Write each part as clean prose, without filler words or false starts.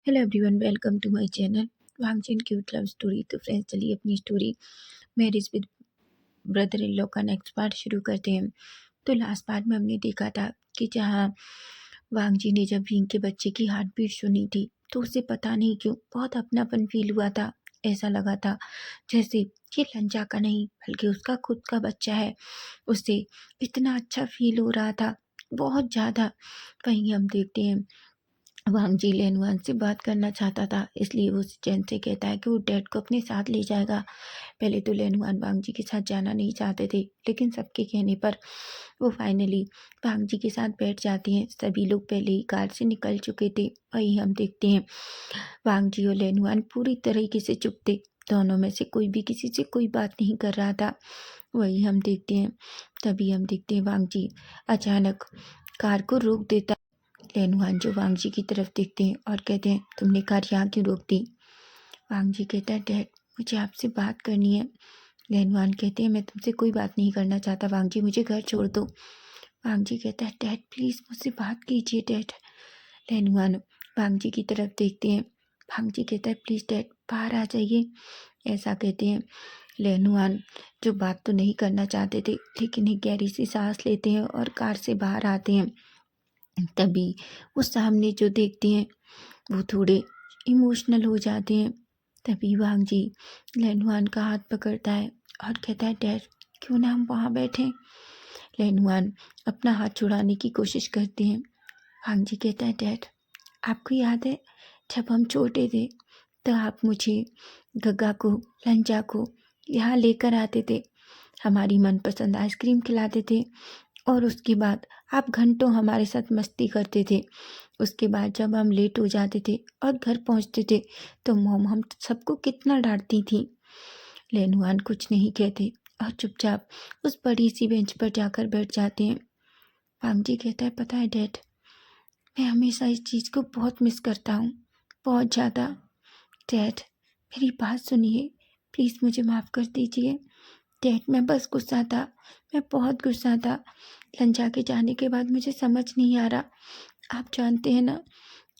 Hello everyone, welcome to my channel वांगचन cute love story. तो friends, चलिए अपनी story marriage with brother in law का next part शुरू करते हैं। तो लास्ट पार्ट में हमने देखा था कि जहाँ वांग जी ने जब विंग के बच्चे की हार्ट बीट सुनी थी तो उसे पता नहीं क्यों बहुत अपनापन फील हुआ था। ऐसा लगा था जैसे ये लंजा का नहीं बल्कि उसका खुद का बच्चा है। उसे इतना अच्छा फील हो रहा था, बहुत ज़्यादा। वहीं हम देखते हैं वांग जी लेनवान से बात करना चाहता था, इसलिए वो चैन से कहता है कि वो डैड को अपने साथ ले जाएगा। पहले तो लेनवान वांग जी के साथ जाना नहीं चाहते थे, लेकिन सबके कहने पर वो फाइनली वांग जी के साथ बैठ जाती हैं। सभी लोग पहले ही कार से निकल चुके थे। वहीं हम देखते हैं वांग जी और लेनवान पूरी तरीके से चुप थे। दोनों में से कोई भी किसी से कोई बात नहीं कर रहा था। वही हम देखते हैं, तभी हम देखते हैं वांग जी अचानक कार को रोक देता। लेनवान जो वांग जी की तरफ देखते हैं और कहते हैं, तुमने कार यहाँ क्यों रोक दी? वांग जी कहता है, डैड मुझे आपसे बात करनी है। लेनवान कहते हैं, मैं तुमसे कोई बात नहीं करना चाहता वांग जी, मुझे घर छोड़ दो। वांग जी कहता है, डैड प्लीज़ मुझसे बात कीजिए डैड। लेनवान वांग जी की तरफ देखते हैं। वांग जी कहता है, प्लीज़ डैड बाहर आ जाइए। ऐसा कहते हैं। लेनवान जो बात तो नहीं करना चाहते थे, लेकिन एक गहरी सी सांस लेते हैं और कार से बाहर आते हैं। तभी वो सामने जो देखते हैं वो थोड़े इमोशनल हो जाते हैं। तभी वांग जी लेनवान का हाथ पकड़ता है और कहता है, डैड क्यों ना हम वहाँ बैठें। लेनवान अपना हाथ छुड़ाने की कोशिश करते हैं। वांग जी कहता है, डैड आपको याद है जब हम छोटे थे तो आप मुझे, गग्गा को, लंजा को यहाँ लेकर आते थे, हमारी मनपसंद आइसक्रीम खिलाते थे और उसके बाद आप घंटों हमारे साथ मस्ती करते थे। उसके बाद जब हम लेट हो जाते थे और घर पहुंचते थे तो मॉम हम सबको कितना डांटती थी। लेनवान कुछ नहीं कहते और चुपचाप उस बड़ी सी बेंच पर जाकर बैठ जाते हैं। वांग जी कहता है, पता है डैड, मैं हमेशा इस चीज़ को बहुत मिस करता हूँ, बहुत ज़्यादा। डैड मेरी बात सुनिए, प्लीज़ मुझे माफ़ कर दीजिए। डैड मैं बस गुस्सा था, मैं बहुत गुस्सा था। लंजा के जाने के बाद मुझे समझ नहीं आ रहा। आप जानते हैं ना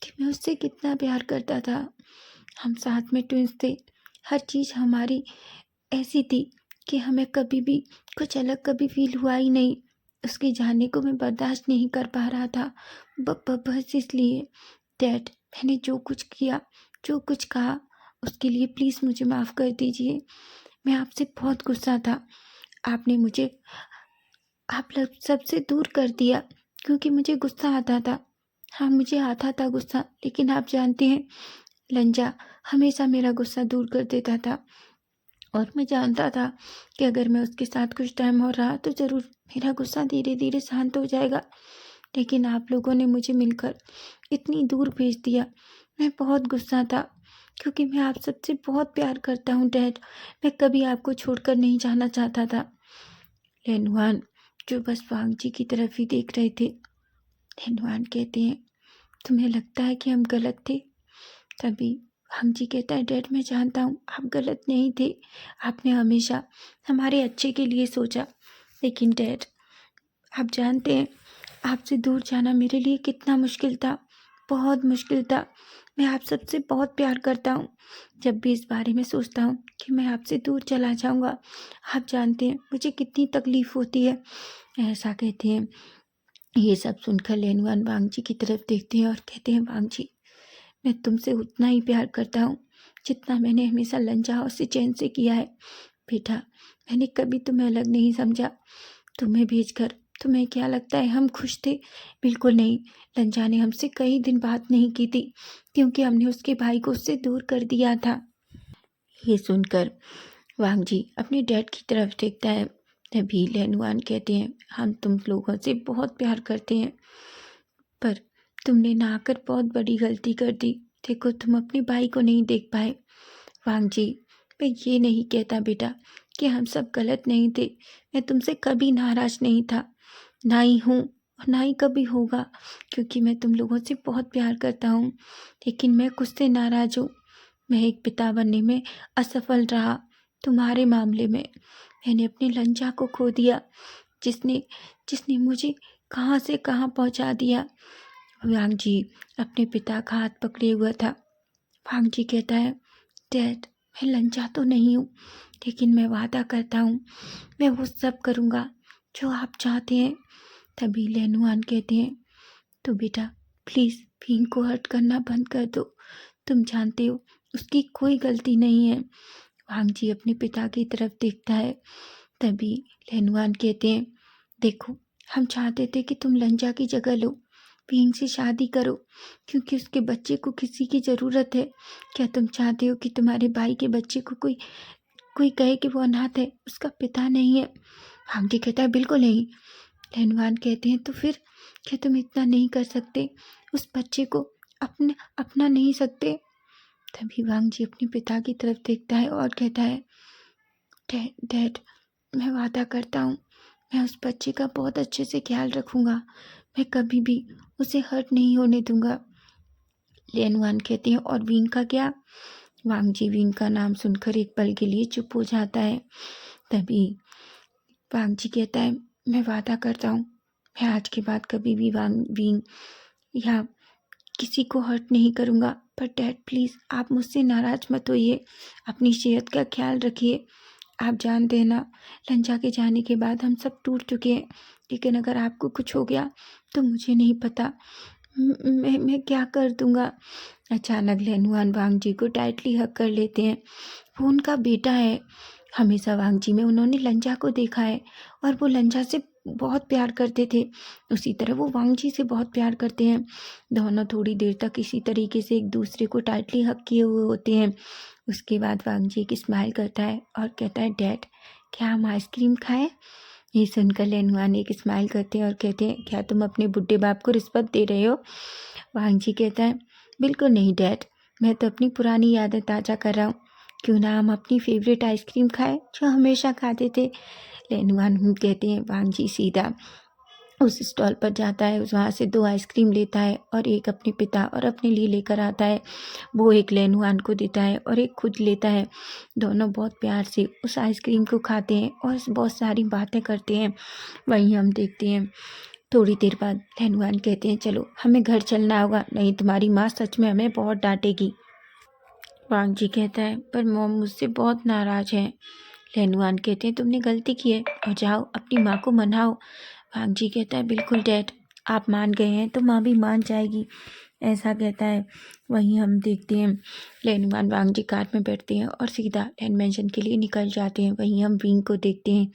कि मैं उससे कितना प्यार करता था। हम साथ में ट्विंस थे। हर चीज़ हमारी ऐसी थी कि हमें कभी भी कुछ अलग कभी फील हुआ ही नहीं। उसके जाने को मैं बर्दाश्त नहीं कर पा रहा था। बस इसलिए डैड मैंने जो कुछ किया, जो कुछ कहा, उसके लिए प्लीज़ मुझे माफ़ कर दीजिए। मैं आपसे बहुत गुस्सा था। आपने मुझे आप लोग सबसे दूर कर दिया क्योंकि मुझे गुस्सा आता था। हाँ मुझे आता था गुस्सा, लेकिन आप जानते हैं लंजा हमेशा मेरा गुस्सा दूर कर देता था और मैं जानता था कि अगर मैं उसके साथ कुछ टाइम और रहा तो ज़रूर मेरा गुस्सा धीरे धीरे शांत हो जाएगा। लेकिन आप लोगों ने मुझे मिलकर इतनी दूर भेज दिया। मैं बहुत गुस्सा था क्योंकि मैं आप सबसे बहुत प्यार करता हूँ डैड। मैं कभी आपको छोड़कर नहीं जाना चाहता था। लेनवान जो बस वांग जी की तरफ ही देख रहे थे। लेनवान कहते हैं, तुम्हें लगता है कि हम गलत थे? तभी वांग जी कहता है, डैड मैं जानता हूँ आप गलत नहीं थे। आपने हमेशा हमारे अच्छे के लिए सोचा। लेकिन डैड आप जानते हैं आपसे दूर जाना मेरे लिए कितना मुश्किल था, बहुत मुश्किल था। मैं आप सबसे बहुत प्यार करता हूँ। जब भी इस बारे में सोचता हूँ कि मैं आपसे दूर चला जाऊँगा, आप जानते हैं मुझे कितनी तकलीफ़ होती है। ऐसा कहते हैं। ये सब सुनकर लेनवान वांग जी की तरफ देखते हैं और कहते हैं, वांग जी मैं तुमसे उतना ही प्यार करता हूँ जितना मैंने हमेशा लंजा और सिचैन से किया है। बेटा मैंने कभी तुम्हें अलग नहीं समझा। तुम्हें भेजकर तुम्हें क्या लगता है हम खुश थे? बिल्कुल नहीं। लंजा ने हमसे कई दिन बात नहीं की थी क्योंकि हमने उसके भाई को उससे दूर कर दिया था। ये सुनकर वांग जी अपने डैड की तरफ देखता है। तभी लेनवान कहते हैं, हम तुम लोगों से बहुत प्यार करते हैं, पर तुमने ना आकर बहुत बड़ी गलती कर दी। देखो तुम अपने भाई को नहीं देख पाए। वांग जी मैं ये नहीं कहता बेटा कि हम सब गलत नहीं थे। मैं तुमसे कभी नाराज नहीं था, ना ही हूँ और ना ही कभी होगा, क्योंकि मैं तुम लोगों से बहुत प्यार करता हूँ। लेकिन मैं कुछ से नाराज हूँ। मैं एक पिता बनने में असफल रहा। तुम्हारे मामले में मैंने अपने लंजा को खो दिया, जिसने जिसने मुझे कहाँ से कहाँ पहुँचा दिया। वांग जी अपने पिता का हाथ पकड़े हुआ था। वांग जी कहता है, डैड मैं लंचा तो नहीं हूँ, लेकिन मैं वादा करता हूँ मैं वो सब करूँगा जो आप चाहते हैं। तभी लेनुआन कहते हैं, तो बेटा प्लीज़ भीम को हर्ट करना बंद कर दो, तुम जानते हो उसकी कोई गलती नहीं है। वांग जी अपने पिता की तरफ देखता है। तभी लेनुआन कहते हैं, देखो हम चाहते थे कि तुम लंजा की जगह लो, भीम से शादी करो, क्योंकि उसके बच्चे को किसी की ज़रूरत है। क्या तुम चाहते हो कि तुम्हारे भाई के बच्चे को कोई कोई कहे कि वो अनाथ है, उसका पिता नहीं है? वांग जी कहता है, बिल्कुल नहीं। लेनुआन कहते हैं, तो फिर क्या तुम इतना नहीं कर सकते, उस बच्चे को अपना नहीं सकते? तभी वांग जी अपने पिता की तरफ देखता है और कहता है, डैड मैं वादा करता हूँ मैं उस बच्चे का बहुत अच्छे से ख्याल रखूँगा, मैं कभी भी उसे हर्ट नहीं होने दूँगा। लेनुआन कहते हैं, और विंग का क्या? वांग जी विंग का नाम सुनकर एक पल के लिए चुप हो जाता है। तभी वांग जी कहता है, मैं वादा करता हूँ मैं आज के बाद कभी भी विंग या किसी को हर्ट नहीं करूँगा। पर डैड प्लीज़ आप मुझसे नाराज़ मत होइए, अपनी सेहत का ख्याल रखिए। आप जानते हैं ना, लंचा के जाने के बाद हम सब टूट चुके हैं, लेकिन अगर आपको कुछ हो गया तो मुझे नहीं पता मैं क्या कर दूँगा। अचानक लेनुआन वांग जी को टाइटली हग कर लेते हैं। वो उनका बेटा है। हमेशा वांग जी में उन्होंने लंजा को देखा है और वो लंजा से बहुत प्यार करते थे, उसी तरह वो वांग जी से बहुत प्यार करते हैं। दोनों थोड़ी देर तक इसी तरीके से एक दूसरे को टाइटली हग किए हुए होते हैं। उसके बाद वांग जी एक स्माइल करता है और कहता है, डैड क्या हम आइसक्रीम खाएं? ये सुनकर लेनुआन एक स्माइल करते हैं और कहते हैं, क्या तुम अपने बुड्ढे बाप को रिश्वत दे रहे हो? वांग जी कहता है, बिल्कुल नहीं डैड, मैं तो अपनी पुरानी यादें ताज़ा कर रहा हूँ। क्यों ना हम अपनी फेवरेट आइसक्रीम खाएं जो हमेशा खाते थे। लेनुआन कहते हैं। वांग जी सीधा उस स्टॉल पर जाता है, वहाँ से 2 आइसक्रीम लेता है और एक अपने पिता और अपने लिए लेकर आता है। वो एक लेनुआन को देता है और एक खुद लेता है। दोनों बहुत प्यार से उस आइसक्रीम को खाते हैं और बहुत सारी बातें करते हैं। वहीं हम देखते हैं थोड़ी देर बाद लेनुआन कहते हैं, चलो हमें घर चलना होगा, नहीं तुम्हारी माँ सच में हमें बहुत डांटेगी। वांग जी कहता है, पर मॉम मुझसे बहुत नाराज़ है। लेनुआन कहते हैं, तुमने गलती की है और जाओ अपनी माँ को मनाओ। वांग जी कहता है, बिल्कुल डैड, आप मान गए हैं तो माँ भी मान जाएगी, ऐसा कहता है। वहीं हम देखते हैं लेनुआन वांग जी कार में बैठते हैं और सीधा लैंड मैंशन के लिए निकल जाते हैं। वहीं हम विंग को देखते हैं।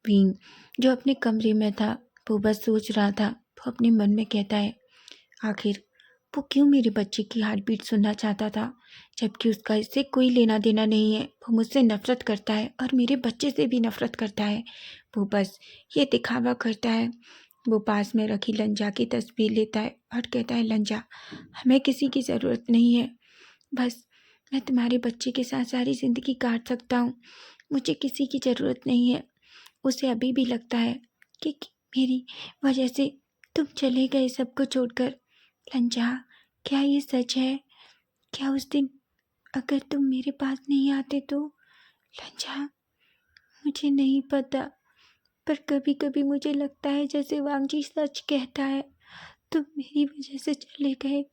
विंग जो अपने कमरे में था, वो बस सोच रहा था। वो अपने मन में कहता है, आखिर वो क्यों मेरे बच्चे की हार्ट बीट सुनना चाहता था, जबकि उसका इससे कोई लेना देना नहीं है। वो मुझसे नफरत करता है और मेरे बच्चे से भी नफरत करता है। वो बस ये दिखावा करता है। वो पास में रखी लंजा की तस्वीर लेता है और कहता है, लंजा हमें किसी की ज़रूरत नहीं है, बस मैं तुम्हारे बच्चे के साथ सारी ज़िंदगी काट सकता हूँ, मुझे किसी की ज़रूरत नहीं है। उसे अभी भी लगता है कि मेरी वजह से तुम चले गए सबको छोड़कर। लंजा क्या ये सच है? क्या उस दिन अगर तुम मेरे पास नहीं आते तो? लंजा मुझे नहीं पता, पर कभी कभी मुझे लगता है जैसे वांगजी सच कहता है, तुम मेरी वजह से चले गए।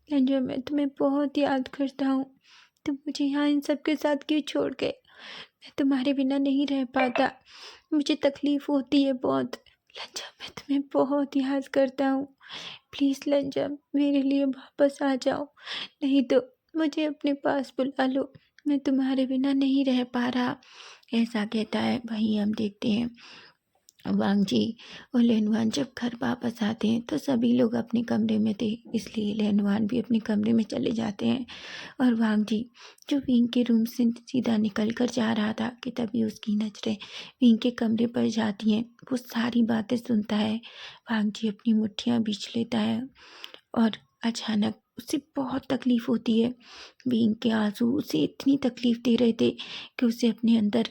लंजा मैं तुम्हें बहुत याद करता हूँ, तुम मुझे यहाँ इन सब के साथ क्यों छोड़ गए? मैं तुम्हारे बिना नहीं रह पाता, मुझे तकलीफ होती है बहुत। लंजा मैं तुम्हें बहुत याद करता हूँ, प्लीज़ लंजा मेरे लिए वापस आ जाओ, नहीं तो मुझे अपने पास बुला लो, मैं तुम्हारे बिना नहीं रह पा रहा, ऐसा कहता है। वहीं हम देखते हैं वांग जी और लेनुआन जब घर वापस आते हैं तो सभी लोग अपने कमरे में थे, इसलिए लेनुआन भी अपने कमरे में चले जाते हैं। और वांग जी जो विंग के रूम से सीधा निकल कर जा रहा था कि तभी उसकी नज़रें विंग के कमरे पर जाती हैं। वो सारी बातें सुनता है। वांग जी अपनी मुट्ठियाँ बींच लेता है और अचानक उसे बहुत तकलीफ़ होती है। विंग के आंसू उसे इतनी तकलीफ़ दे रहे थे कि उसे अपने अंदर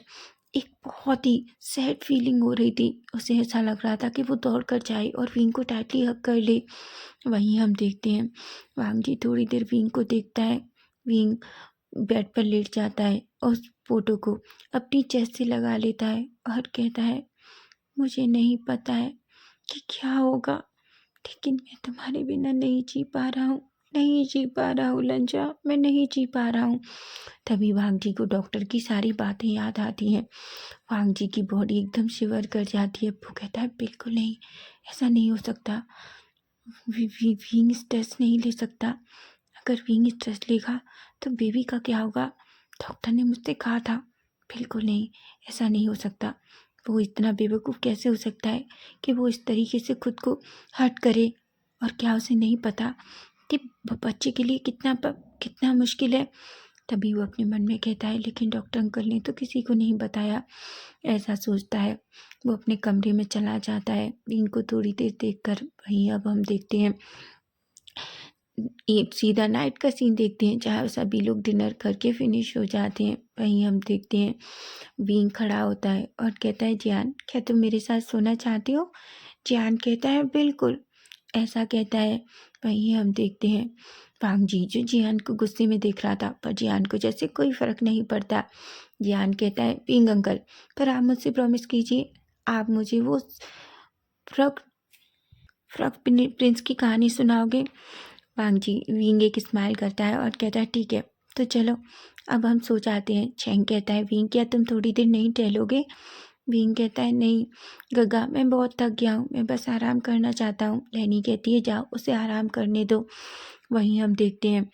एक बहुत ही सैड फीलिंग हो रही थी। उसे ऐसा लग रहा था कि वो दौड़ कर जाए और विंग को टाइटली हग कर ले। वहीं हम देखते हैं वांग जी थोड़ी देर विंग को देखता है। विंग बेड पर लेट जाता है और उस फोटो को अपनी चेस्ट से लगा लेता है और कहता है, मुझे नहीं पता है कि क्या होगा, लेकिन मैं तुम्हारे बिना नहीं जी पा रहा हूँ। नहीं जी पा रहा हूँ लंजा, मैं नहीं जी पा रहा हूँ। तभी वांग जी को डॉक्टर की सारी बातें याद आती हैं। वांग जी की बॉडी एकदम शिवर कर जाती है। वो कहता है बिल्कुल नहीं, ऐसा नहीं हो सकता। विंग स्ट्रेस नहीं ले सकता। अगर विंग स्ट्रेस लेगा तो बेबी का क्या होगा? डॉक्टर ने मुझसे कहा था। बिल्कुल नहीं, ऐसा नहीं हो सकता। वो इतना बेवकूफ़ कैसे हो सकता है कि वो इस तरीके से खुद को हर्ट करे? और क्या उसे नहीं पता कि बच्चे के लिए कितना मुश्किल है? तभी वो अपने मन में कहता है, लेकिन डॉक्टर अंकल ने तो किसी को नहीं बताया। ऐसा सोचता है। वो अपने कमरे में चला जाता है। इनको थोड़ी देर देखकर वहीं अब हम देखते हैं, एक सीधा नाइट का सीन देखते हैं जहाँ सभी लोग डिनर करके फिनिश हो जाते हैं। वहीं हम देखते हैं विंग खड़ा होता है और कहता है, जियान क्या तुम मेरे साथ सोना चाहती हो? जियान कहता है बिल्कुल, ऐसा कहता है। वहीं हम देखते हैं वांग जी जो जियान को गुस्से में देख रहा था, पर जियान को जैसे कोई फर्क नहीं पड़ता। जियान कहता है, विंग अंकल पर आप मुझसे प्रॉमिस कीजिए, आप मुझे वो फ्रॉक फ्रॉक प्रिंस की कहानी सुनाओगे? वांग जी विंग एक स्माइल करता है और कहता है, ठीक है तो चलो अब हम सो जाते हैं। चैंग कहता है, विंग क्या तुम थोड़ी देर नहीं टहलोगे? विंग कहता है, नहीं गगा, मैं बहुत थक गया हूँ, मैं बस आराम करना चाहता हूँ। लैनी कहती है, जाओ उसे आराम करने दो। वहीं हम देखते हैं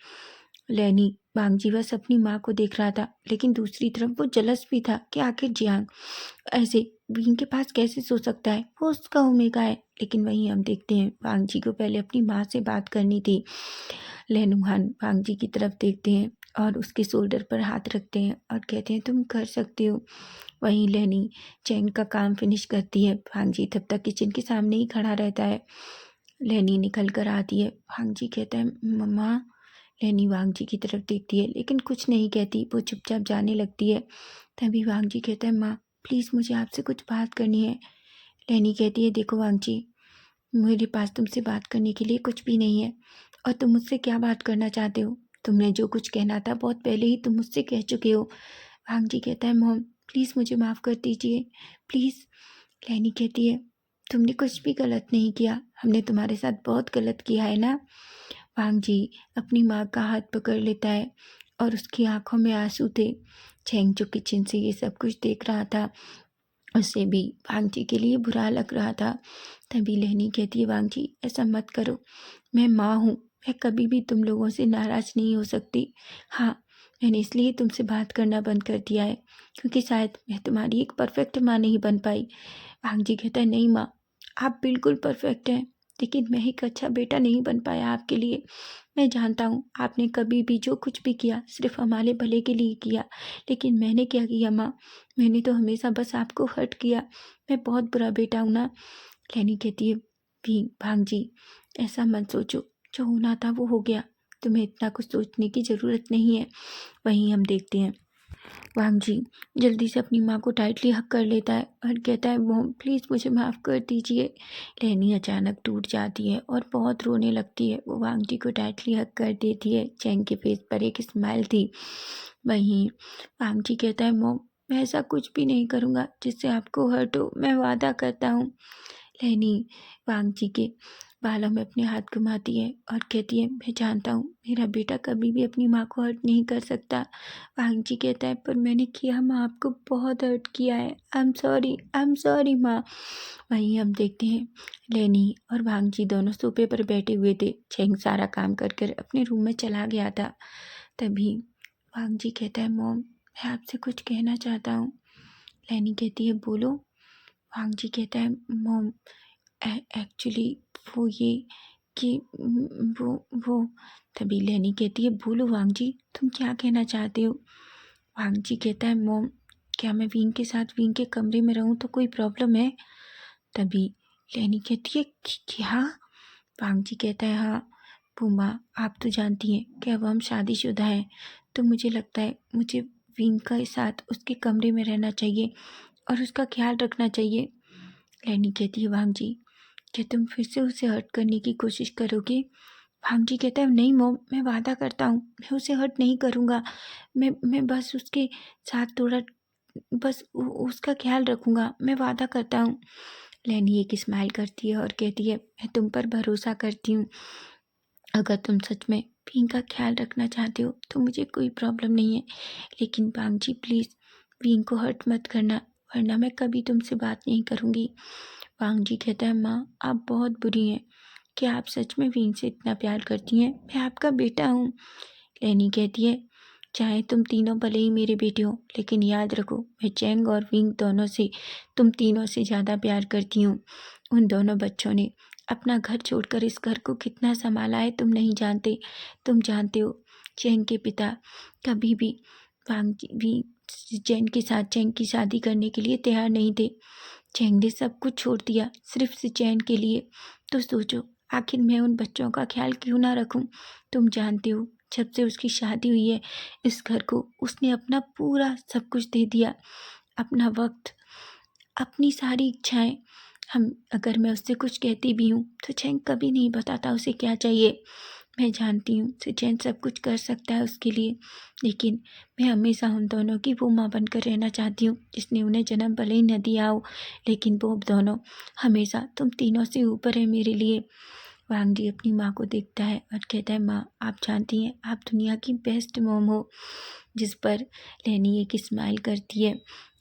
लैनी वांग जी बस अपनी माँ को देख रहा था, लेकिन दूसरी तरफ वो जलस भी था कि आखिर जियांग ऐसे विंग के पास कैसे सो सकता है, वो उसका ओमेगा है। लेकिन वहीं हम देखते हैं वांग जी को पहले अपनी माँ से बात करनी थी। लेनुहान वांग जी की तरफ देखते हैं और उसके शोल्डर पर हाथ रखते हैं और कहते हैं, तुम कर सकते हो। वहीं लेनी चैंग का काम फिनिश करती है। वांग जी तब तक किचन के सामने ही खड़ा रहता है। लेनी निकल कर आती है। वांग जी कहता है, मम्मा। लेनी वांग जी की तरफ देखती है लेकिन कुछ नहीं कहती, वो चुपचाप जाने लगती है। तभी वांग जी कहता है, माँ प्लीज़ मुझे आपसे कुछ बात करनी है। लेनी कहती है, देखो वांग जी, मेरे पास तुमसे बात करने के लिए कुछ भी नहीं है, और तुम मुझसे क्या बात करना चाहते हो? तुमने जो कुछ कहना था बहुत पहले ही तुम मुझसे कह चुके हो। वांग जी कहता है, मॉम प्लीज़ मुझे माफ़ कर दीजिए, प्लीज़। लेनी कहती है, तुमने कुछ भी गलत नहीं किया, हमने तुम्हारे साथ बहुत गलत किया है ना? वांग जी अपनी माँ का हाथ पकड़ लेता है और उसकी आंखों में आंसू थे। चैंग जो किचन से ये सब कुछ देख रहा था, उसे भी वांग जी के लिए बुरा लग रहा था। तभी लेनी कहती है, वांग जी ऐसा मत करो, मैं माँ हूँ, मैं कभी भी तुम लोगों से नाराज़ नहीं हो सकती। हाँ, मैंने इसलिए तुमसे बात करना बंद कर दिया है क्योंकि शायद मैं तुम्हारी एक परफेक्ट माँ नहीं बन पाई। वांग जी कहता है, नहीं माँ, आप बिल्कुल परफेक्ट हैं, लेकिन मैं एक अच्छा बेटा नहीं बन पाया आपके लिए। मैं जानता हूँ आपने कभी भी जो कुछ भी किया सिर्फ हमारे भले के लिए किया, लेकिन मैंने क्या किया माँ? मैंने तो हमेशा बस आपको हर्ट किया। मैं बहुत बुरा बेटा हूँ ना? लेनी कहती है, भी भांग जी ऐसा मत सोचो, जो होना था वो हो गया, तुम्हें इतना कुछ सोचने की ज़रूरत नहीं है। वहीं हम देखते हैं वांग जी जल्दी से अपनी माँ को टाइटली हक कर लेता है और कहता है, मॉम प्लीज़ मुझे माफ़ कर दीजिए। लेनी अचानक टूट जाती है और बहुत रोने लगती है। वो वांग जी को टाइटली हक कर देती है। चैंग के फेस पर एक स्माइल थी। वहीं वांग जी कहता है, मॉम मैं ऐसा कुछ भी नहीं करूँगा जिससे आपको हर्ट हो, मैं वादा करता हूँ। लेनी वांग जी के बालों में अपने हाथ घुमाती है और कहती है, मैं जानता हूँ मेरा बेटा कभी भी अपनी माँ को हर्ट नहीं कर सकता। वांग जी कहता है, पर मैंने किया माँ, आपको बहुत हर्ट किया है, आई एम सॉरी माँ। वहीं हम देखते हैं लेनी और वांग जी दोनों सोफे पर बैठे हुए थे। चैंग सारा काम कर कर अपने रूम में चला गया था। तभी वांग जी कहता है, मॉम मैं आपसे कुछ कहना चाहता हूँ। लेनी कहती है, बोलो। वांग जी कहता है, मॉम एक्चुअली वो ये कि वो तभी लेनी कहती है, बोलो वांग जी, तुम क्या कहना चाहते हो? वांग जी कहता है, मॉम क्या मैं विंग के साथ विंग के कमरे में रहूं तो कोई प्रॉब्लम है? तभी लेनी कहती है, क्या? वांग जी कहता है, हाँ पूमा, आप तो जानती हैं कि अब हम शादीशुदा हैं, तो मुझे लगता है मुझे विंग के साथ उसके कमरे में रहना चाहिए और उसका ख्याल रखना चाहिए। लेनी कहती है, वांग जी क्या तुम फिर से उसे हर्ट करने की कोशिश करोगे? वांग जी कहता है, नहीं मॉम, मैं वादा करता हूँ मैं उसे हर्ट नहीं करूँगा। मैं बस उसके साथ थोड़ा बस उसका ख्याल रखूँगा, मैं वादा करता हूँ। लेनी एक स्माइल करती है और कहती है, मैं तुम पर भरोसा करती हूँ। अगर तुम सच में विंग का ख्याल रखना चाहते हो तो मुझे कोई प्रॉब्लम नहीं है, लेकिन वांग जी प्लीज़ विंग को हर्ट मत करना, वरना मैं कभी तुमसे बात नहीं करूँगी। वांग जी कहता है, माँ आप बहुत बुरी हैं। क्या आप सच में विंग से इतना प्यार करती हैं? मैं आपका बेटा हूँ। लेनी कहती है, चाहे तुम तीनों भले ही मेरे बेटे हो, लेकिन याद रखो मैं चैंग और विंग दोनों से, तुम तीनों से ज़्यादा प्यार करती हूँ। उन दोनों बच्चों ने अपना घर छोड़कर इस घर को कितना संभाला है तुम नहीं जानते। तुम जानते हो चैंग के पिता कभी भी वांग भी चैंग की शादी करने के लिए तैयार नहीं थे। चैंग ने सब कुछ छोड़ दिया सिर्फ सिचैन के लिए। तो सोचो आखिर मैं उन बच्चों का ख्याल क्यों ना रखूं। तुम जानते हो जब से उसकी शादी हुई है इस घर को उसने अपना पूरा सब कुछ दे दिया, अपना वक्त, अपनी सारी इच्छाएं। हम अगर मैं उससे कुछ कहती भी हूँ तो चैंग कभी नहीं बताता उसे क्या चाहिए। मैं जानती हूँ सिचैन सब कुछ कर सकता है उसके लिए, लेकिन मैं हमेशा उन दोनों की वो माँ बनकर रहना चाहती हूँ जिसने उन्हें जन्म भले ही न दिया हो, लेकिन वो दोनों हमेशा तुम तीनों से ऊपर है मेरे लिए। वांग जी अपनी माँ को देखता है और कहता है, माँ आप जानती हैं आप दुनिया की बेस्ट मॉम हो। जिस पर लेनी एक स्माइल करती है।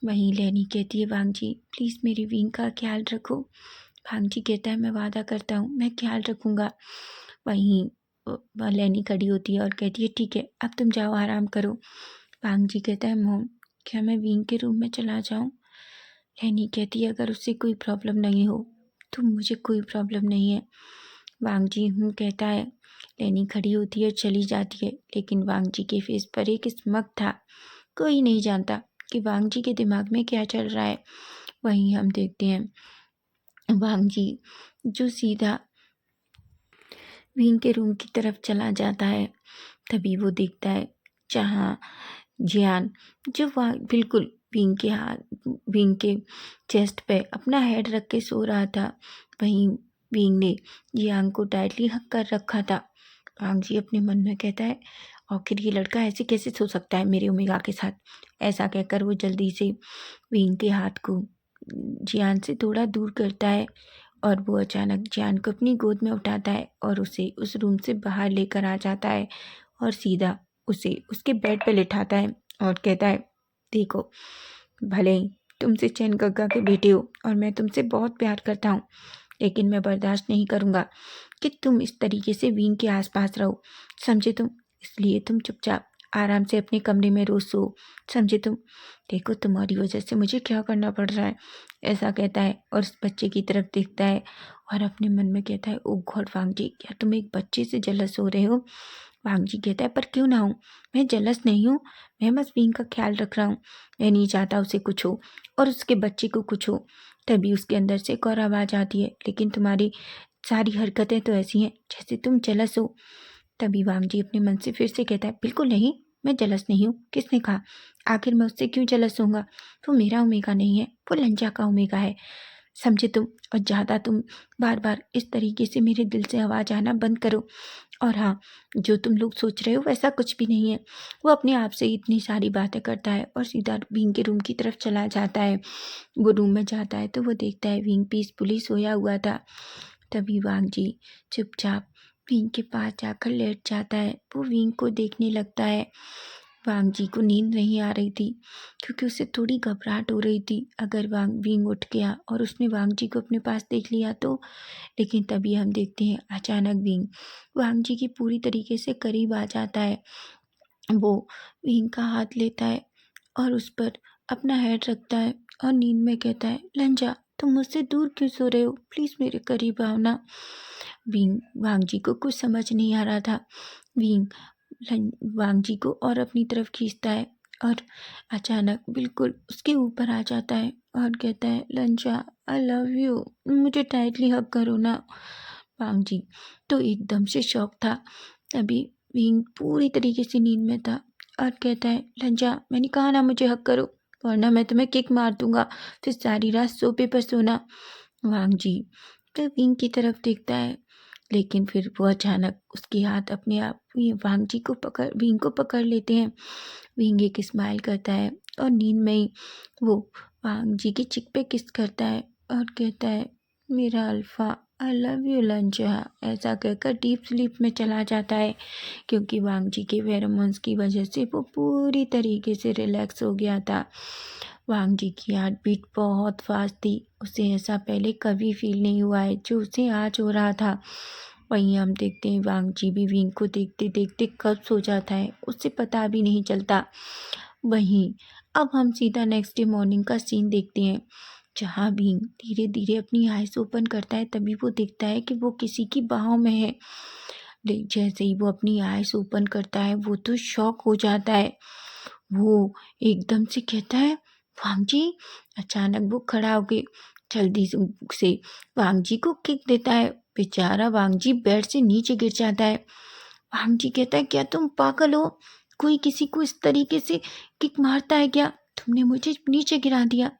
वहीं लेनी कहती है, वांग जी प्लीज़ मेरी विंग का ख्याल रखो। वांग जी कहता है, मैं वादा करता हूँ मैं ख्याल रखूँगा। वहीं लेनी खड़ी होती है और कहती है, ठीक है अब तुम जाओ आराम करो। वांग जी कहता है, मॉम क्या मैं विंग के रूम में चला जाऊँ? लेनी कहती है, अगर उससे कोई प्रॉब्लम नहीं हो तो मुझे कोई प्रॉब्लम नहीं है। वांग जी कहता है। लेनी खड़ी होती है और चली जाती है, लेकिन वांग जी के फेस पर एक स्मग था। कोई नहीं जानता कि वांग जी के दिमाग में क्या चल रहा है। वहीं हम देखते हैं वांग जी जो सीधा विंग के रूम की तरफ चला जाता है। तभी वो देखता है जहाँ जियान जो वहाँ बिल्कुल विंग के चेस्ट पे अपना हेड रख के सो रहा था। वहीं विंग ने जियांग को टाइटली हक कर रखा था। वांग जी अपने मन में कहता है, आखिर ये लड़का ऐसे कैसे सो सकता है मेरे ओमेगा के साथ। ऐसा कहकर वो जल्दी से विंग के हाथ को जियान से थोड़ा दूर करता है और वो अचानक जियान को अपनी गोद में उठाता है और उसे उस रूम से बाहर लेकर आ जाता है और सीधा उसे उसके बेड पर लिटाता है और कहता है, देखो भले ही तुम सिचेन गग्गा के बेटे हो और मैं तुमसे बहुत प्यार करता हूँ, लेकिन मैं बर्दाश्त नहीं करूँगा कि तुम इस तरीके से विंग के आसपास रहो, समझे तुम। इसलिए तुम चुपचाप आराम से अपने कमरे में रोज सो, समझे तुम। देखो तुम्हारी वजह से मुझे क्या करना पड़ रहा है। ऐसा कहता है और उस बच्चे की तरफ देखता है और अपने मन में कहता है, ओ गॉड वांग जी क्या तुम एक बच्चे से जलस हो रहे हो। वांग जी कहता है, पर क्यों ना हूँ, मैं जलस नहीं हूँ, मैं बस विंग का ख्याल रख रहा हूँ। मैं नहीं चाहता उसे कुछ हो और उसके बच्चे को कुछ हो। तभी उसके अंदर से एक और आवाज़ आती है, लेकिन तुम्हारी सारी हरकतें तो ऐसी हैं जैसे तुम जलस हो। तभी वांग जी अपने मन से फिर से कहता है, बिल्कुल नहीं, मैं जलस नहीं हूँ। किसने कहा? आखिर मैं उससे क्यों जलस होऊंगा? वो मेरा ओमेगा नहीं है, वो लंजा का ओमेगा है, समझे तुम। और ज़्यादा तुम बार बार इस तरीके से मेरे दिल से आवाज़ आना बंद करो। और हाँ, जो तुम लोग सोच रहे हो वैसा कुछ भी नहीं है। वो अपने आप से इतनी सारी बातें करता है और सीधा विंग के रूम की तरफ चला जाता है। वो रूम में जाता है तो वो देखता है विंग पीसफुली सोया हुआ था। तभी वांग जी चुपचाप विंग के पास जाकर लेट जाता है। वो विंग को देखने लगता है। वांग जी को नींद नहीं आ रही थी क्योंकि उसे थोड़ी घबराहट हो रही थी अगर विंग उठ गया और उसने वांग जी को अपने पास देख लिया तो। लेकिन तभी हम देखते हैं अचानक विंग वांग जी की पूरी तरीके से करीब आ जाता है। वो विंग का हाथ लेता है और उस पर अपना हेड रखता है और नींद में कहता है, लंजा तुम मुझसे दूर क्यों सो रहे हो, प्लीज़ मेरे करीब आओ ना। वांग जी को कुछ समझ नहीं आ रहा था। विंग वांग जी को और अपनी तरफ खींचता है और अचानक बिल्कुल उसके ऊपर आ जाता है और कहता है, लंजा आई लव यू, मुझे टाइटली हग करो ना। वांग जी तो एकदम से शॉक था। तभी विंग पूरी तरीके से नींद में था और कहता है, लंजा मैंने कहा ना मुझे हक करो, वरना मैं तुम्हें किक मार दूंगा, फिर सारी रात सोफे पर सोना। वांग जी तो विंग की तरफ देखता है, लेकिन फिर वो अचानक उसके हाथ अपने आप ये विंग को पकड़ लेते हैं। विंग एक स्माइल करता है और नींद में ही वो वांग जी की चिक पे किस करता है और कहता है, मेरा अल्फा आई लव यू लंचा। ऐसा कहकर डीप स्लीप में चला जाता है, क्योंकि वांग जी के फेरोमोन्स की वजह से वो पूरी तरीके से रिलैक्स हो गया था। वांग जी की हार्ट बीट बहुत फास्ट थी। उसे ऐसा पहले कभी फील नहीं हुआ है जो उसे आज हो रहा था। वहीं हम देखते हैं वांग जी भी विंग को देखते देखते कब सो जाता है, उससे पता भी नहीं चलता। वहीं अब हम सीधा नेक्स्ट डे मॉर्निंग का सीन देखते हैं, जहाँ भीम धीरे धीरे अपनी आइज ओपन करता है। तभी वो देखता है कि वो किसी की बाहों में है। जैसे ही वो अपनी आइज ओपन करता है, वो तो शॉक हो जाता है। वो एकदम से कहता है, वांग जी। अचानक वो खड़ा होके जल्दी से वांग जी को किक देता है। बेचारा वांग जी बेड से नीचे गिर जाता है। वांग जी कहता है, क्या तुम पागल हो? कोई किसी को इस तरीके से किक मारता है क्या? तुमने मुझे नीचे गिरा दिया।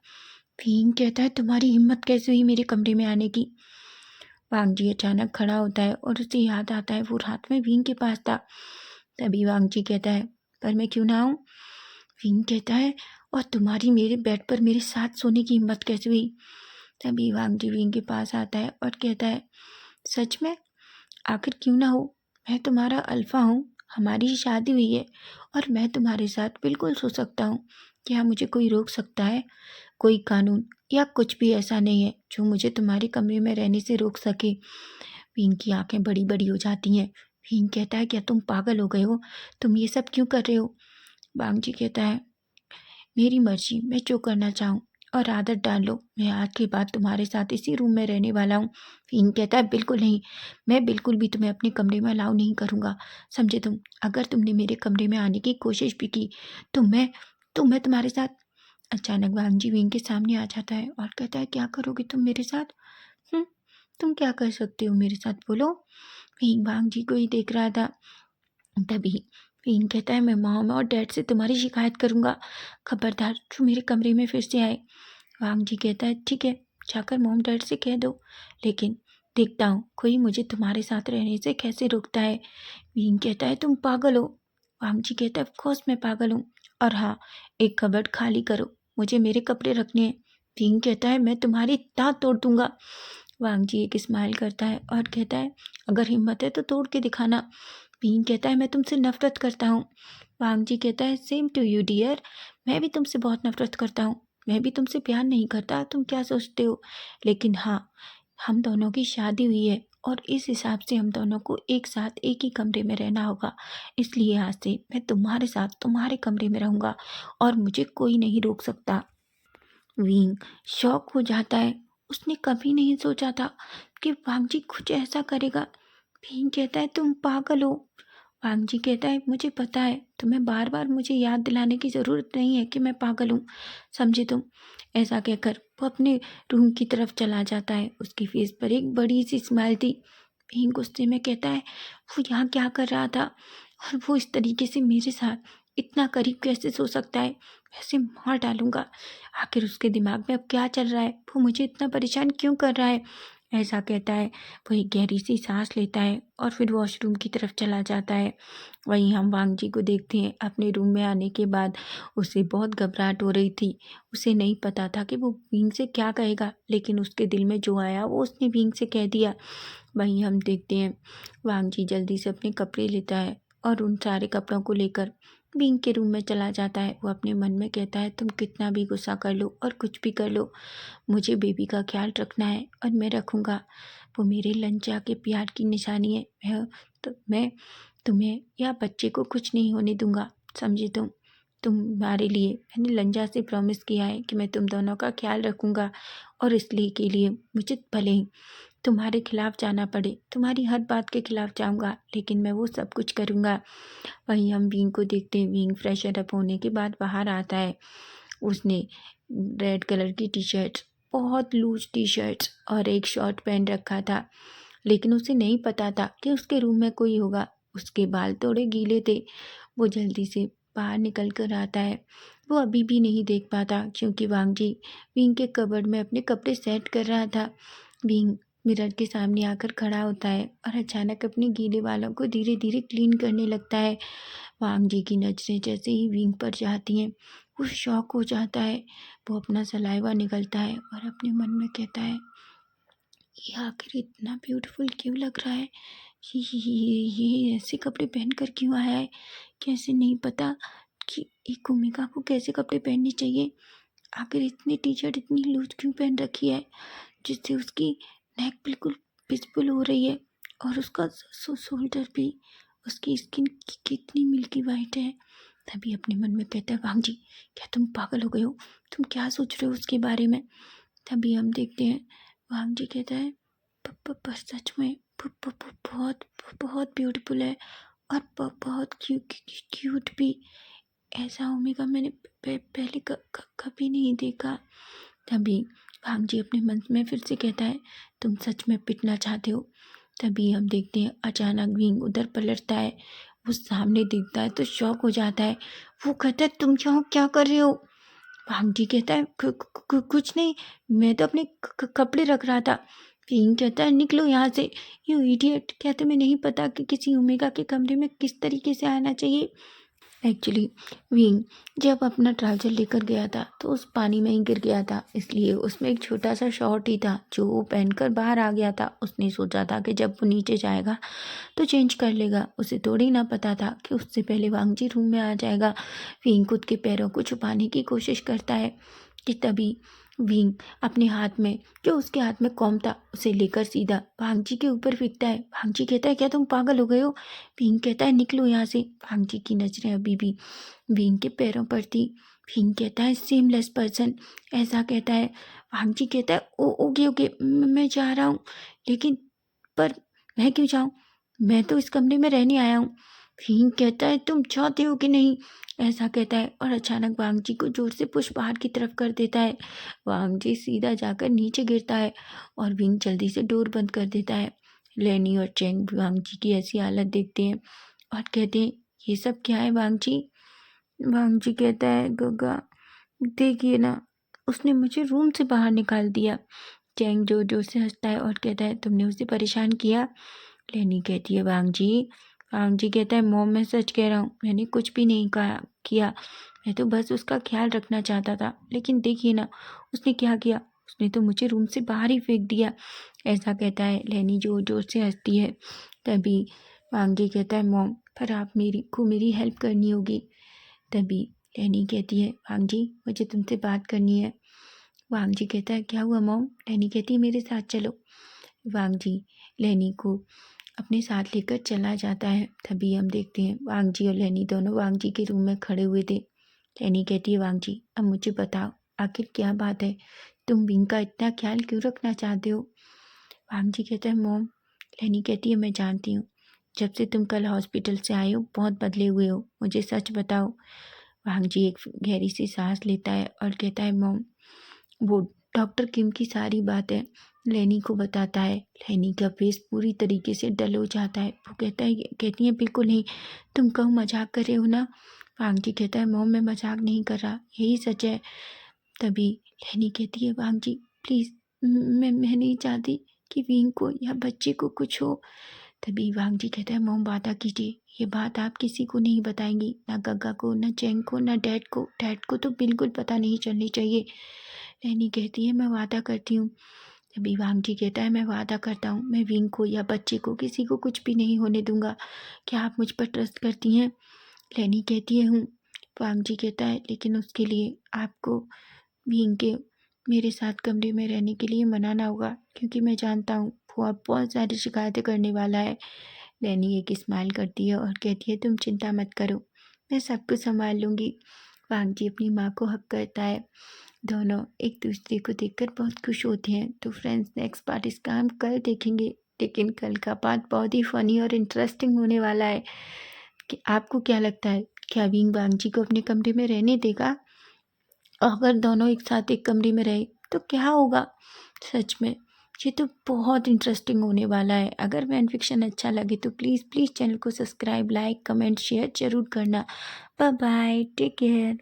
भीम कहता है, तुम्हारी हिम्मत कैसे हुई मेरे कमरे में आने की? वांग जी अचानक खड़ा होता है और उसे याद आता है वो रात में भीम के पास था। तभी वांग जी कहता है, पर मैं क्यों ना आऊँ? भीम कहता है, और तुम्हारी मेरे बेड पर मेरे साथ सोने की हिम्मत कैसे हुई? तभी वांग जी भीम के पास आता है और कहता है, सच में? आखिर क्यों ना हो, मैं तुम्हारा अल्फा हूँ। हमारी शादी हुई है और मैं तुम्हारे साथ बिल्कुल सो सकता हूँ। क्या मुझे कोई रोक सकता है? कोई कानून या कुछ भी ऐसा नहीं है जो मुझे तुम्हारे कमरे में रहने से रोक सके। भीम की आंखें बड़ी बड़ी हो जाती हैं। भीम कहता है, क्या तुम पागल हो गए हो? तुम ये सब क्यों कर रहे हो? वांग जी कहता है, मेरी मर्जी, मैं जो करना चाहूँ। और आदत डाल लो, मैं आज के बाद तुम्हारे साथ इसी रूम में रहने वाला हूँ। भीम कहता है, बिल्कुल नहीं। मैं बिल्कुल भी तुम्हें अपने कमरे में अलाउ नहीं करूँगा, समझे तुम? अगर तुमने मेरे कमरे में आने की कोशिश भी की तो मैं तुम्हारे साथ। अचानक वांग जी विंग के सामने आ जाता है और कहता है, क्या करोगे तुम मेरे साथ? हम्म, तुम क्या कर सकते हो मेरे साथ, बोलो? विंग वांग जी को ही देख रहा था। तभी विंग कहता है, मैं मॉम और डैड से तुम्हारी शिकायत करूंगा। खबरदार जो मेरे कमरे में फिर से आए। वांग जी कहता है, ठीक है, जाकर मॉम डैड से कह दो, लेकिन देखता हूँ कोई मुझे तुम्हारे साथ रहने से कैसे रोकता है। विंग कहता है, तुम पागल हो। वांग जी कहता है, ऑफ कोर्स मैं पागल हूँ। और हाँ, एक कबर्ड खाली करो, मुझे मेरे कपड़े रखने हैं। विंग कहता है, मैं तुम्हारी दांत तोड़ दूंगा। वांग जी एक स्माइल करता है और कहता है, अगर हिम्मत है तो तोड़ के दिखाना। विंग कहता है, मैं तुमसे नफरत करता हूँ। वांग जी कहता है, सेम टू यू डियर। मैं भी तुमसे बहुत नफरत करता हूँ। मैं भी तुमसे प्यार नहीं करता, तुम क्या सोचते हो? लेकिन हाँ, हम दोनों की शादी हुई है और इस हिसाब से हम दोनों को एक साथ एक ही कमरे में रहना होगा। इसलिए आज से मैं तुम्हारे साथ तुम्हारे कमरे में रहूँगा और मुझे कोई नहीं रोक सकता। विंग शॉक हो जाता है। उसने कभी नहीं सोचा था कि वांग जी कुछ ऐसा करेगा। विंग कहता है, तुम पागल हो। वांग जी कहता है, मुझे पता है, तुम्हें बार बार मुझे याद दिलाने की ज़रूरत नहीं है कि मैं पागल हूँ, समझे तुम? ऐसा कहकर वो अपने रूम की तरफ चला जाता है। उसकी फेस पर एक बड़ी सी स्माइल थी। भीम गुस्से में कहता है, वो यहाँ क्या कर रहा था? और वो इस तरीके से मेरे साथ इतना करीब कैसे सो सकता है? वैसे मार डालूंगा। आखिर उसके दिमाग में अब क्या चल रहा है? वो मुझे इतना परेशान क्यों कर रहा है? ऐसा कहता है। वो एक गहरी सी सांस लेता है और फिर वॉशरूम की तरफ चला जाता है। वहीं हम वांग जी को देखते हैं। अपने रूम में आने के बाद उसे बहुत घबराहट हो रही थी। उसे नहीं पता था कि वो विंग से क्या कहेगा, लेकिन उसके दिल में जो आया वो उसने विंग से कह दिया। वहीं हम देखते हैं वांग जी जल्दी से अपने कपड़े लेता है और उन सारे कपड़ों को लेकर विंग के रूम में चला जाता है। वो अपने मन में कहता है, तुम कितना भी गुस्सा कर लो और कुछ भी कर लो, मुझे बेबी का ख्याल रखना है और मैं रखूँगा। वो मेरे लंचा के प्यार की निशानी है। मैं तुम्हें या बच्चे को कुछ नहीं होने दूंगा, समझे तुम? तुम्हारे लिए मैंने लंजा से प्रॉमिस किया है कि मैं तुम दोनों का ख्याल रखूँगा, और इसलिए के लिए मुझे भले ही तुम्हारे खिलाफ जाना पड़े, तुम्हारी हर बात के खिलाफ जाऊँगा, लेकिन मैं वो सब कुछ करूँगा। वहीं हम विंग को देखते हैं। विंग फ्रेशर अप होने के बाद बाहर आता है। उसने रेड कलर की टी शर्ट, बहुत लूज टी शर्ट्स और एक शॉर्ट पहन रखा था, लेकिन उसे नहीं पता था कि उसके रूम में कोई होगा। उसके बाल थोड़े गीले थे। वो जल्दी से बाहर निकल कर आता है। वो अभी भी नहीं देख पाता क्योंकि वांग जी विंग के कबर्ड में अपने कपड़े सेट कर रहा था। विंग मिरर के सामने आकर खड़ा होता है और अचानक अपने गीले बालों को धीरे धीरे क्लीन करने लगता है। वांग जी की नजरें जैसे ही विंग पर जाती हैं, वो शॉक हो जाता है। वो अपना सलाइवा निकलता है और अपने मन में कहता है, ये आखिर इतना ब्यूटीफुल क्यों लग रहा है? ये ऐसे कपड़े पहन कर क्यों आया है? कैसे नहीं पता कि एक ओमेगा को कैसे कपड़े पहनने चाहिए? आखिर इतनी टी-शर्ट इतनी लूज़ क्यों पहन रखी है, जिससे उसकी नेक बिल्कुल विज़िबल हो रही है और उसका शोल्डर भी, उसकी स्किन कितनी मिल्की वाइट है। तभी अपने मन में कहता है, वांग जी, क्या तुम पागल हो गए हो? तुम क्या सोच रहे हो उसके बारे में? तभी हम देखते हैं, वांग जी कहता है, पर सच में बहुत बहुत ब्यूटीफुल है और बहुत क्यूट भी। ऐसा ओमेगा मैंने पहले कभी नहीं देखा। तभी भांग जी अपने मन में फिर से कहता है, तुम सच में पिटना चाहते हो? तभी हम देखते हैं अचानक विंग उधर पलटता है, वो सामने देखता है तो शॉक हो जाता है। वो कहता है, तुम यहाँ क्या कर रहे हो? भांग जी कहता है, कुछ नहीं, मैं तो अपने कपड़े रख रहा था। विंग कहता है, निकलो यहाँ से, यू इडियट, क्या तुम्हें नहीं पता कि किसी ओमेगा के कमरे में किस तरीके से आना चाहिए? एक्चुअली विंग जब अपना ट्राउज़र लेकर गया था तो उस पानी में ही गिर गया था, इसलिए उसमें एक छोटा सा शॉर्ट ही था जो वो पहनकर बाहर आ गया था। उसने सोचा था कि जब वो नीचे जाएगा तो चेंज कर लेगा, उसे थोड़ी ना पता था कि उससे पहले वांगजी रूम में आ जाएगा। विंग खुद के पैरों को छुपाने की कोशिश करता है कि तभी विंग अपने हाथ में, जो उसके हाथ में कॉम्ब था, उसे लेकर सीधा भांगजी के ऊपर फेंकता है। भांगजी कहता है, क्या तुम पागल हो गए हो? विंग कहता है, निकलो यहाँ से। भांगजी की नजरें अभी भी विंग के पैरों पर थी। विंग कहता है, सेमलेस पर्सन, ऐसा कहता है। भांगजी कहता है, ओ ओके ओके, मैं जा रहा हूँ, लेकिन पर मैं क्यों जाऊँ? मैं तो इस कमरे में रहने आया हूँ। विंग कहता है, तुम चाहते हो कि नहीं? ऐसा कहता है और अचानक वांगजी को जोर से पुश बाहर की तरफ कर देता है। वांगजी सीधा जाकर नीचे गिरता है और विंग जल्दी से डोर बंद कर देता है। लेनी और चेंग वांगजी की ऐसी हालत देखते हैं और कहते हैं, ये सब क्या है वांगजी? वांगजी कहता है, गगा देखिए ना, उसने मुझे रूम से बाहर निकाल दिया। चैंग जोर जोर से हंसता है और कहता है, तुमने उसे परेशान किया? लेनी कहती है, वांग जी कहता है, मॉम मैं सच कह रहा हूँ, मैंने कुछ भी नहीं कहा किया, मैं तो बस उसका ख्याल रखना चाहता था, लेकिन देखिए ना उसने क्या किया, उसने तो मुझे रूम से बाहर ही फेंक दिया। ऐसा कहता है। लेनी जोर जोर से हंसती है। तभी वांग जी कहता है, मॉम पर आप मेरी हेल्प करनी होगी। तभी लेनी कहती है, वांग जी मुझे तुमसे बात करनी है। वांग जी कहता है, क्या हुआ मॉम? लेनी कहती है, मेरे साथ चलो। वांग जी लेनी को अपने साथ लेकर चला जाता है। तभी हम देखते हैं वांग जी और लेनी दोनों वांग जी के रूम में खड़े हुए थे। लेनी कहती है, वांग जी अब मुझे बताओ, आखिर क्या बात है, तुम विंग का इतना ख्याल क्यों रखना चाहते हो? वांग जी कहता है, मॉम। लेनी कहती है, मैं जानती हूँ, जब से तुम कल हॉस्पिटल से आए हो बहुत बदले हुए हो, मुझे सच बताओ। वांग जी एक गहरी सी सांस लेता है और कहता है, मॉम वो डॉक्टर किम की सारी बातें लेनी को बताता है। लेनी का फेस पूरी तरीके से डल हो जाता है। वो कहती है, बिल्कुल नहीं, तुम कहूँ मजाक कर रहे हो ना? वांग जी कहता है, मॉम मैं मजाक नहीं कर रहा, यही सच है। तभी लेनी कहती है, वांग जी प्लीज़, मैं नहीं चाहती कि विंग को या बच्चे को कुछ हो। तभी वांग जी कहता है, मॉम वादा कीजिए, ये बात आप किसी को नहीं बताएंगी, ना गग्गा को, ना चेंग को, ना डैड को तो बिल्कुल पता नहीं चलनी चाहिए। लेनी कहती है, मैं वादा करती हूँ। तभी वांग जी कहता है, मैं वादा करता हूँ, मैं विंग को या बच्चे को किसी को कुछ भी नहीं होने दूंगा। क्या आप मुझ पर ट्रस्ट करती हैं? लेनी कहती है, हूँ। वांग जी कहता है, लेकिन उसके लिए आपको विंग के मेरे साथ कमरे में रहने के लिए मनाना होगा, क्योंकि मैं जानता हूँ वो अब बहुत सारी शिकायतें करने वाला है। लेनी एक स्माइल करती है और कहती है, तुम चिंता मत करो, मैं सब कुछ संभाल लूँगी। वांग जी अपनी माँ को हक करता है। दोनों एक दूसरे को देखकर बहुत खुश होते हैं। तो फ्रेंड्स, नेक्स्ट पार्ट इसका हम कल देखेंगे, लेकिन कल का पार्ट बहुत ही फनी और इंटरेस्टिंग होने वाला है। कि आपको क्या लगता है, क्या विंग वांग जी को अपने कमरे में रहने देगा? अगर दोनों एक साथ एक कमरे में रहे तो क्या होगा? सच में ये तो बहुत इंटरेस्टिंग होने वाला है। अगर फैन फिक्शन अच्छा लगे तो प्लीज़ प्लीज़ चैनल को सब्सक्राइब, लाइक, कमेंट, शेयर जरूर करना। Bye bye, take care.